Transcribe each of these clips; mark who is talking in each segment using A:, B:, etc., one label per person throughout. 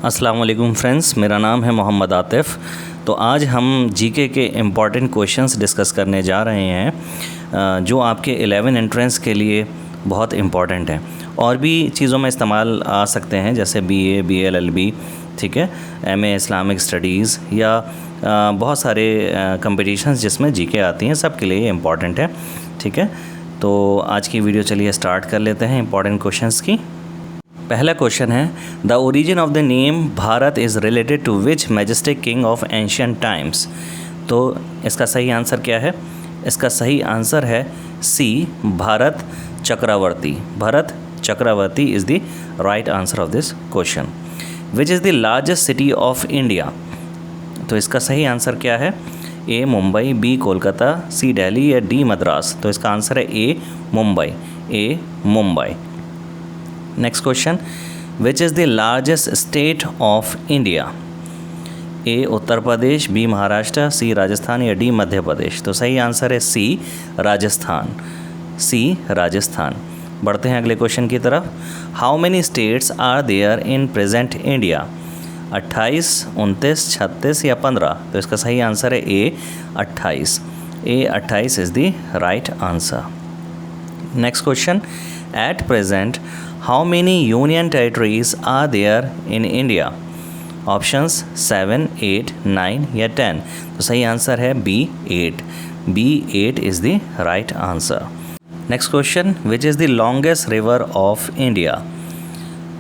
A: अस्सलाम वालेकुम फ्रेंड्स, मेरा नाम है मोहम्मद आतिफ़। तो आज हम जीके के इम्पॉर्टेंट क्वेश्चंस डिस्कस करने जा रहे हैं जो आपके 11 एंट्रेंस के लिए बहुत इम्पॉर्टेंट हैं और भी चीज़ों में इस्तेमाल आ सकते हैं, जैसे बीए, बीएल, एलबी, ठीक है, एमए इस्लामिक स्टडीज़ या बहुत सारे कंपटीशंस जिसमें जीके आती हैं, सब के लिए इम्पॉर्टेंट है। ठीक है, तो आज की वीडियो चलिए स्टार्ट कर लेते हैं इम्पॉर्टेंट क्वेश्चंस की। पहला क्वेश्चन है, the origin of the name Bharat is related to which majestic king of ancient times. तो इसका सही आंसर क्या है? इसका सही आंसर है C, Bharat Chakravarti. Bharat Chakravarti is the right answer of this question. Which is the largest city of India. तो इसका सही आंसर क्या है? A Mumbai, B Kolkata, C Delhi या डी मद्रास। तो इसका आंसर है A Mumbai. A Mumbai. Next question, which is the largest state of India. A Uttar Pradesh, B Maharashtra, C Rajasthan या डी मध्य प्रदेश। तो सही आंसर है सी राजस्थान। सी राजस्थान। बढ़ते हैं अगले क्वेश्चन की तरफ। How many states are there in present India. 28, 29, 36 या 15। तो इसका सही आंसर है A 28। A 28 is the right answer. Next question, at present how many union territories are there in India. Options 7, 8, 9 या 10। तो सही आंसर है B 8। B 8 is the right answer. Next question, which is the longest river of India.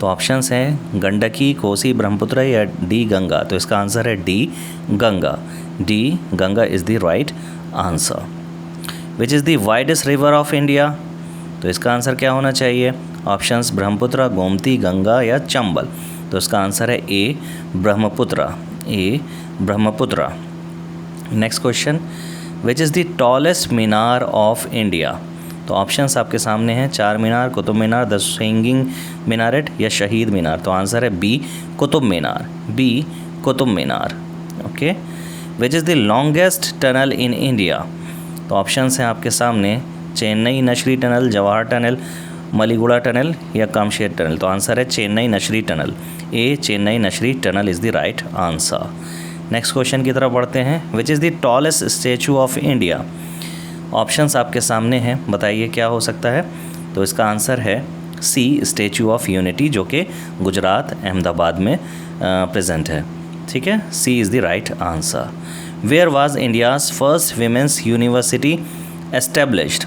A: तो options हैं गंडकी, कोसी, ब्रह्मपुत्र या D Ganga. तो इसका answer है D Ganga. D Ganga is the right answer. Which is the widest river of India. तो इसका answer क्या होना चाहिए? ऑप्शंस ब्रह्मपुत्र, गोमती, गंगा या चंबल। तो इसका आंसर है A Brahmaputra. A Brahmaputra. Next question, which is the tallest minar of India. तो ऑप्शंस आपके सामने हैं Char Minar, Qutub Minar, the swinging minaret या शहीद मीनार। तो आंसर है B Qutub Minar. B Qutub Minar. Okay. Which is the longest tunnel in India. तो ऑप्शंस हैं आपके सामने Chenani Nashri tunnel, Jawahar tunnel, Maliguda tunnel या कामशेर टनल। तो आंसर है Chenani Nashri tunnel. A Chennai Nashri tunnel is the right answer. Next question की तरफ बढ़ते हैं। विच is the tallest statue of India. Options आपके सामने हैं, बताइए क्या हो सकता है। तो इसका आंसर है सी स्टैचू ऑफ यूनिटी, जो कि गुजरात अहमदाबाद में प्रेजेंट है। ठीक है, C is the right answer. Where was India's first women's university established.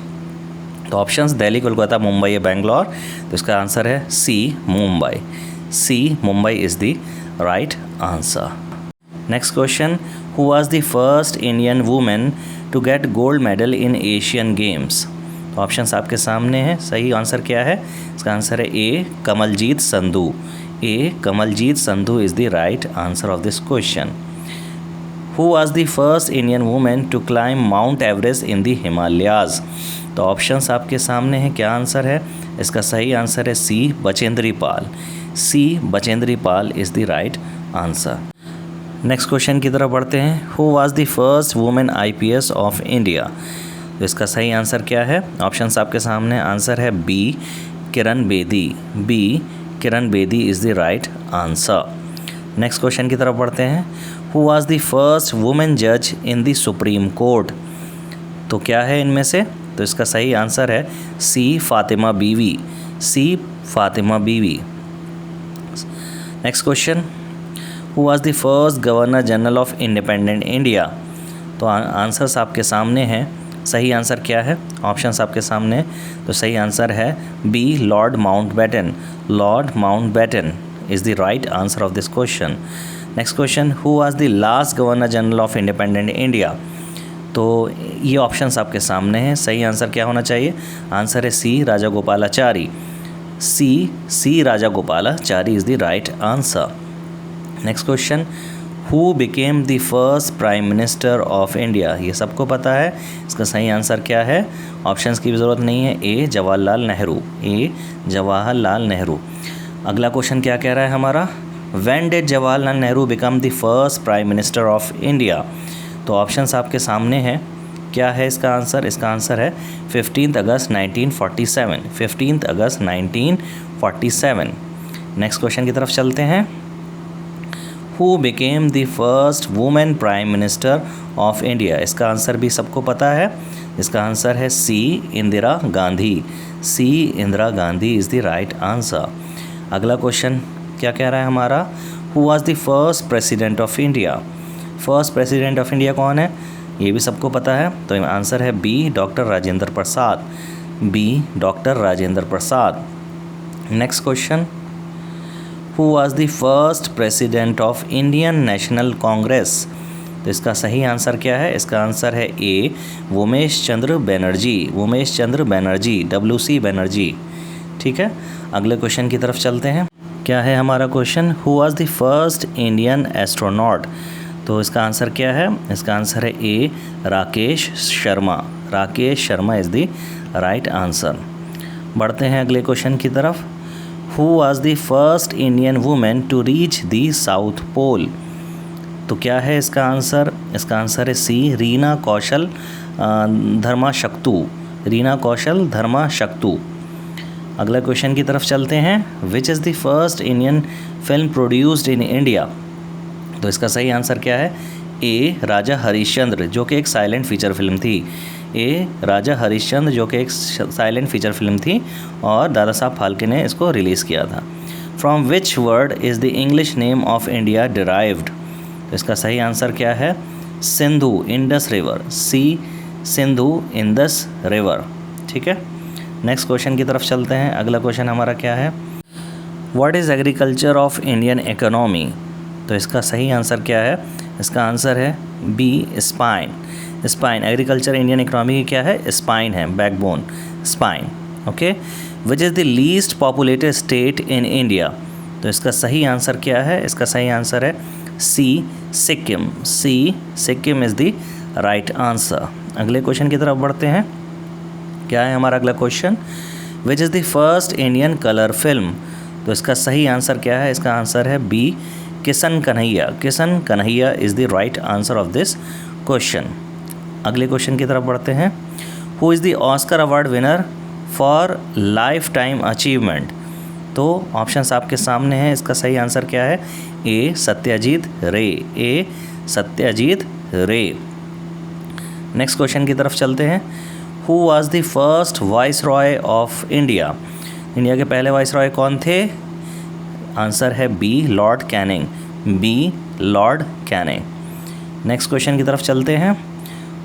A: तो ऑप्शंस दिल्ली, कोलकाता, मुंबई या बेंगलोर। तो इसका आंसर है C Mumbai. C Mumbai is the right answer. Next question, who was the first Indian women to get gold medal in Asian Games. तो options आपके सामने हैं, सही आंसर क्या है? इसका आंसर है A Kamaljeet Sandhu. A Kamaljeet Sandhu is the right answer of this question. Who was the first Indian women to climb Mount Everest in the Himalayas. तो ऑप्शंस आपके सामने हैं, क्या आंसर है? इसका सही आंसर है C Bachendri Pal. C Bachendri Pal is the right answer. Next question की तरफ बढ़ते हैं। Who was the first women IPS of India. तो इसका सही आंसर क्या है? ऑप्शंस आपके सामने, आंसर है B Kiran Bedi. B Kiran Bedi is the right answer. Next question की तरफ बढ़ते हैं। Who was the first women जज इन द सुप्रीम कोर्ट। तो क्या है इनमें से? तो इसका सही आंसर है सी फातिमा बीवी। सी फातिमा बीवी। Next question, who was the first governor general of independent India. तो आंसर्स आपके सामने हैं, सही आंसर क्या है? ऑप्शंस आपके सामने। तो सही आंसर है B Lord Mountbatten. Lord Mountbatten is the right answer of this question. Next question, who was the last governor general of independent India. तो ये ऑप्शंस आपके सामने हैं, सही आंसर क्या होना चाहिए? आंसर है C Rajagopalachari. C Rajagopalachari is the right answer. Next question, who became the first prime minister of India. ये सबको पता है, इसका सही आंसर क्या है? ऑप्शंस की भी ज़रूरत नहीं है। ए जवाहरलाल नेहरू। ए जवाहरलाल नेहरू। अगला क्वेश्चन क्या कह रहा है हमारा? When did Jawaharlal Nehru become the first prime minister of India. तो ऑप्शंस आपके सामने हैं, क्या है इसका आंसर? इसका आंसर है 15 अगस्त 1947। 15 अगस्त 1947। नेक्स्ट क्वेश्चन की तरफ चलते हैं। Who became the first women prime minister of India? इसका आंसर भी सबको पता है, इसका आंसर है C, Indira Gandhi. C, Indira Gandhi is the right answer. अगला क्वेश्चन क्या कह रहा है हमारा? Who was the first president of India? First president of India कौन है? ये भी सबको पता है, तो आंसर है B, doctor Rajendra Prasad. B, doctor Rajendra Prasad. Next question, who was the first president of Indian National Congress? तो इसका सही आंसर क्या है? इसका आंसर है ए, उमेश चंद्र बनर्जी। उमेश चंद्र बनर्जी, WC बनर्जी। ठीक है, अगले क्वेश्चन की तरफ चलते हैं। क्या है हमारा question? Who was the first Indian astronaut? तो इसका आंसर क्या है? इसका आंसर है A, Rakesh Sharma. Rakesh Sharma is the right answer. बढ़ते हैं अगले क्वेश्चन की तरफ। Who was the first Indian women to reach the South Pole? तो क्या है इसका आंसर? इसका आंसर है सी, रीना कौशल धर्माशक्तु। रीना कौशल धर्माशक्तु। अगला क्वेश्चन की तरफ चलते हैं। विच is the first Indian film produced in India? तो इसका सही आंसर क्या है? ए, राजा हरिश्चंद्र, जो कि एक साइलेंट फीचर फिल्म थी। ए, राजा हरिश्चंद्र, जो कि एक साइलेंट फीचर फिल्म थी और दादा साहब फाल्के ने इसको रिलीज़ किया था। From which word is the English name of India derived? तो इसका सही आंसर क्या है? Sindhu, Indus river. C, Sindhu Indus river. ठीक है, नेक्स्ट क्वेश्चन की तरफ चलते हैं। अगला क्वेश्चन हमारा क्या है? What is agriculture of Indian economy? तो इसका सही आंसर क्या है? इसका आंसर है B, spine. Spine, agriculture Indian economy की क्या है? स्पाइन है, backbone, spine. Okay, which is the least populated state in India? तो इसका सही आंसर क्या है? इसका सही आंसर है C, Sikkim. C, Sikkim is the right answer. अगले क्वेश्चन की तरफ बढ़ते हैं। क्या है हमारा अगला question? Which is the first Indian colour film? तो इसका सही आंसर क्या है? इसका आंसर है B, Kishan Kanhaiya. Kishan Kanhaiya is the right answer of this question. अगले क्वेश्चन की तरफ बढ़ते हैं। Who is the Oscar award winner for life time achievement? तो ऑप्शंस आपके सामने हैं, इसका सही आंसर क्या है? ए, सत्यजीत रे। ए, सत्यजीत रे। नेक्स्ट क्वेश्चन की तरफ चलते हैं। Who was the first viceroy of India? India के पहले वाइस रॉय कौन थे? आंसर है B, Lord Canning. B, Lord Canning. Next question की तरफ चलते हैं।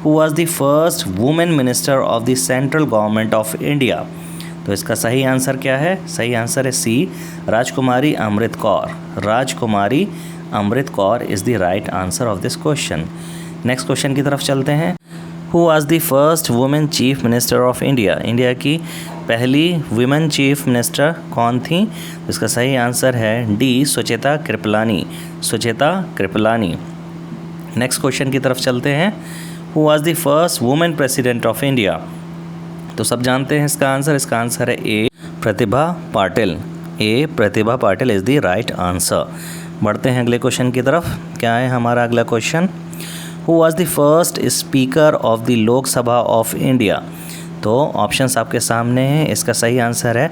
A: Who was the first women minister of the central government of India? तो इसका सही आंसर क्या है? सही आंसर है सी, राजकुमारी Amrit Kaur. Rajkumari Amrit Kaur is the right answer of this question. Next question की तरफ चलते हैं। Who was the first women chief minister of India? India की पहली वुमेन चीफ मिनिस्टर कौन थी? इसका सही आंसर है D, Sucheta Kripalani. Sucheta Kripalani. Next question की तरफ चलते हैं। Who was the first women president of India? तो सब जानते हैं इसका आंसर। इसका आंसर है A, Pratibha Patil. A, Pratibha Patil is the right answer. बढ़ते हैं अगले क्वेश्चन की तरफ। क्या है हमारा अगला question? Who was the first speaker of the Lok Sabha of India? तो ऑप्शंस आपके सामने हैं, इसका सही आंसर है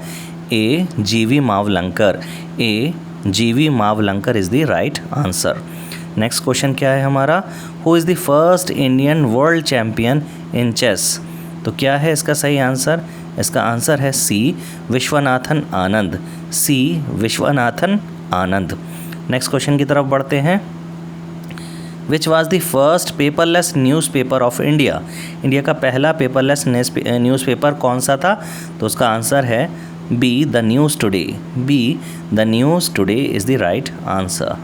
A: A, GV Mavalankar. A, GV Mavalankar is the right answer. Next question क्या है हमारा? Who is the first Indian world champion in chess? तो क्या है इसका सही आंसर? इसका आंसर है C, Viswanathan Anand. C, Viswanathan Anand. Next question की तरफ बढ़ते हैं। Which was the first paperless newspaper of India? India का पहला पेपरलेस न्यूज़पेपर कौन सा था? तो उसका आंसर है B, the news today. B, the news today is the right answer.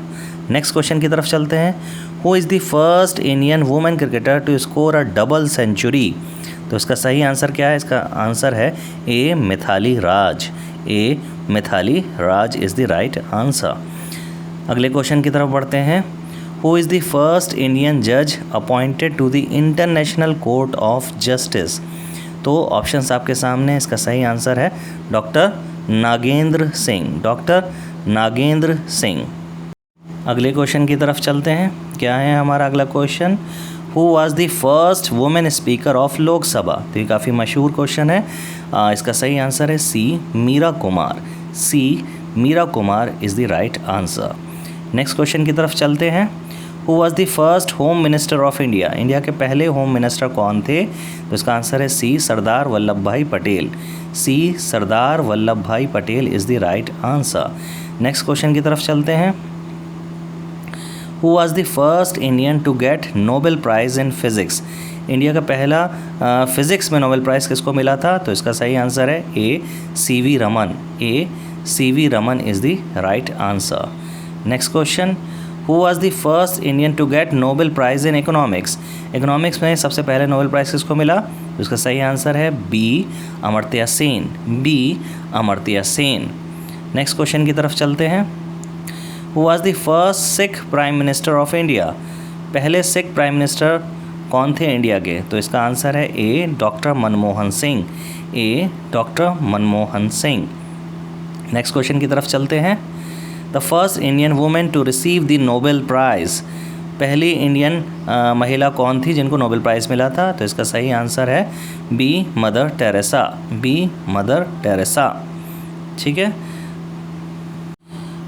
A: Next question की तरफ चलते हैं। Who is the first Indian women cricketer to score a double century? तो इसका सही आंसर क्या है? इसका आंसर है A, Mithali Raj. A, Mithali Raj is the right answer. अगले क्वेश्चन की तरफ बढ़ते हैं। Who is the first Indian जज appointed to the international court of justice? तो ऑप्शंस आपके सामने हैं, इसका सही आंसर है डॉक्टर नागेंद्र सिंह। डॉक्टर नागेंद्र सिंह। अगले क्वेश्चन की तरफ चलते हैं। क्या है हमारा अगला question? Who was the first women speaker of Lok Sabha? तो ये काफ़ी मशहूर क्वेश्चन है। इसका सही आंसर है C, Meera Kumar. C, Meera Kumar is the right answer. Next question की तरफ चलते हैं। Who was the first home minister of India? India के पहले होम मिनिस्टर कौन थे? तो इसका आंसर है सी सरदार वल्लभ भाई पटेल। सी Sardar Vallabh Bhai Patel is the right answer. Next question की तरफ चलते हैं। Who was the first Indian to get Nobel prize in physics? India का पहला फिज़िक्स में नोबेल प्राइज़ किसको मिला था? तो इसका सही आंसर है A C V Raman. A C V Raman is the right answer. Next question. Who was the first Indian to get Nobel prize in economics? Economics में सबसे पहले नोबेल प्राइज़ किसको मिला? तो इसका सही आंसर है B Amartya Sen. B Amartya Sen. Next question की तरफ चलते हैं। Who was the first Sikh prime minister of India? पहले सिख प्राइम मिनिस्टर कौन थे इंडिया के? तो इसका आंसर है A doctor Manmohan Singh. A doctor Manmohan Singh. Next question की तरफ चलते हैं। The first Indian women to receive the Nobel prize? पहली इंडियन महिला कौन थी जिनको नोबेल प्राइज़ मिला था? तो इसका सही आंसर है B Mother Teresa. B Mother Teresa. ठीक है।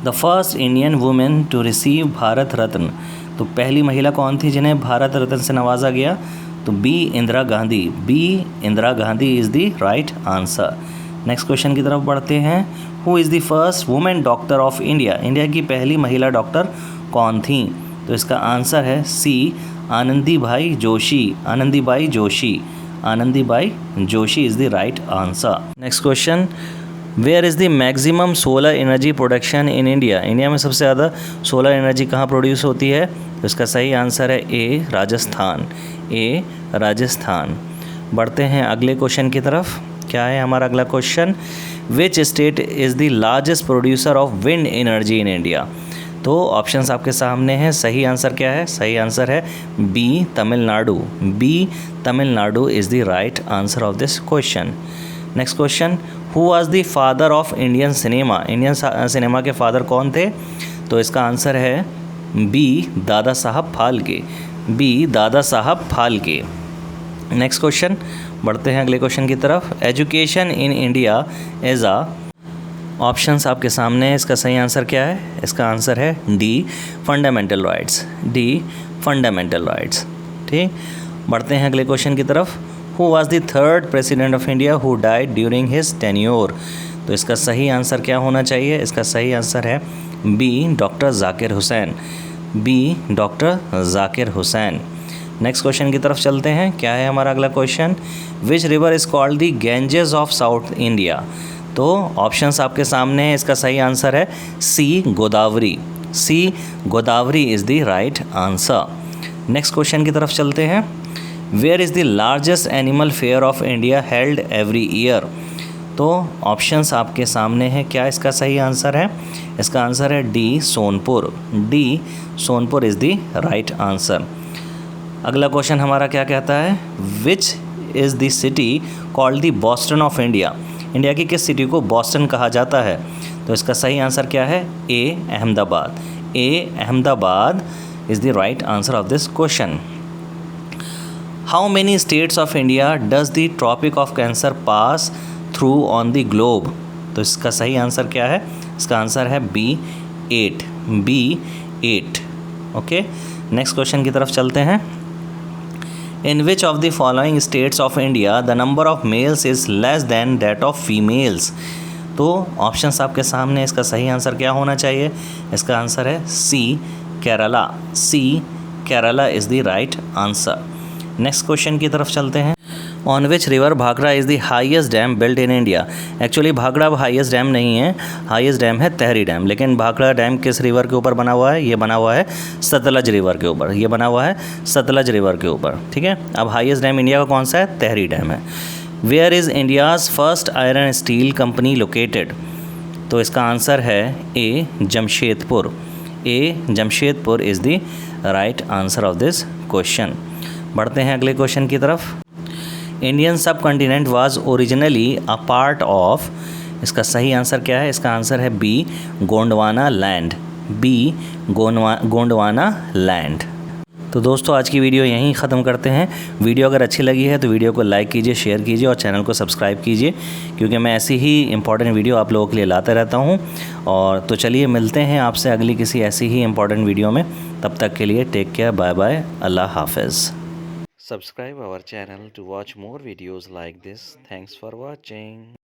A: The first Indian women to receive Bharat Ratna? तो पहली महिला कौन थी जिन्हें भारत रत्न से नवाजा गया? तो B Indira Gandhi. B Indira Gandhi is the right answer. Next question की तरफ बढ़ते हैं। Who is the first women doctor of India? India की पहली महिला डॉक्टर कौन थी? तो इसका आंसर है C Anandibai Joshi. Anandibai Joshi. Anandibai Joshi is the right answer. Next question. Where is the maximum solar energy production in India? India में सबसे ज़्यादा सोलर एनर्जी कहाँ प्रोड्यूस होती है? तो इसका सही आंसर है ए राजस्थान। ए राजस्थान। बढ़ते हैं अगले क्वेश्चन की तरफ। क्या है हमारा अगला question? Which state is the largest producer of wind energy in India? तो ऑप्शंस आपके सामने हैं। सही आंसर क्या है? सही आंसर है B Tamil Nadu. B Tamil Nadu is the right answer of this question. Next question. Who was the father of Indian cinema? Indian cinema के फादर कौन थे? तो इसका आंसर है B Dada Saheb Phalke. B Dada Saheb Phalke. Next question. बढ़ते हैं अगले क्वेश्चन की तरफ। Education in India as a? Options आपके सामने है। इसका सही आंसर क्या है? इसका आंसर है D fundamental rights. D fundamental rights. ठीक। बढ़ते हैं अगले क्वेश्चन की तरफ। Who was the third president of India who died during his tenure? तो इसका सही आंसर क्या होना चाहिए? इसका सही आंसर है B doctor Zakir Hussain. B doctor Zakir Hussain. Next question की तरफ चलते हैं। क्या है हमारा अगला question? Which river is called the Ganges of South India? तो ऑप्शंस आपके सामने हैं। इसका सही आंसर है C Godavari. C Godavari is the right answer. Next question की तरफ चलते हैं। Where is the largest animal fair of India held every year? तो ऑप्शंस आपके सामने हैं। क्या इसका सही आंसर है? इसका आंसर है D Sonpur. D Sonpur is the right answer. अगला क्वेश्चन हमारा क्या कहता है? विच is the city called the Boston of India? India की किस सिटी को बॉस्टन कहा जाता है? तो इसका सही आंसर क्या है? A Ahmedabad. A Ahmedabad is the right answer of this question. How many states of India does the Tropic of Cancer pass through on the globe? तो इसका सही आंसर क्या है? इसका आंसर है B 8। B 8। Okay. Next question की तरफ चलते हैं। In which of the following states of India the number of males is less than that of females? तो ऑप्शंस आपके सामने। इसका सही आंसर क्या होना चाहिए? इसका आंसर है C Kerala. C Kerala is the right answer. Next question की तरफ चलते हैं। On which river Bhakra is the highest dam built in India? Actually Bhakra highest dam नहीं है। हाईएस्ट डैम है तहरी डैम। लेकिन भाखड़ा डैम किस रिवर के ऊपर बना हुआ है? ये बना हुआ है सतलज रिवर के ऊपर। ये बना हुआ है सतलज रिवर के ऊपर। ठीक है। अब हाईएस्ट डैम इंडिया का कौन सा है? तहरी डैम है। Where is India's first iron steel company located? तो इसका आंसर है A Jamshedpur. A Jamshedpur is the right answer of this question. बढ़ते हैं अगले क्वेश्चन की तरफ। Indian subcontinent was originally a part of? इसका सही आंसर क्या है? इसका आंसर है B Gondwanaland. B Gondwanaland. तो दोस्तों आज की वीडियो यहीं ख़त्म करते हैं। वीडियो अगर अच्छी लगी है तो वीडियो को लाइक कीजिए, शेयर कीजिए और चैनल को सब्सक्राइब कीजिए, क्योंकि मैं ऐसी ही इम्पॉर्टेंट वीडियो आप लोगों के लिए लाता रहता हूँ। और तो चलिए मिलते हैं आपसे अगली किसी ऐसी ही इम्पॉर्टेंट वीडियो में। तब तक के लिए टेक केयर, बाय बाय, अल्लाह हाफिज़। Subscribe our channel to watch more videos like this. Thanks for watching.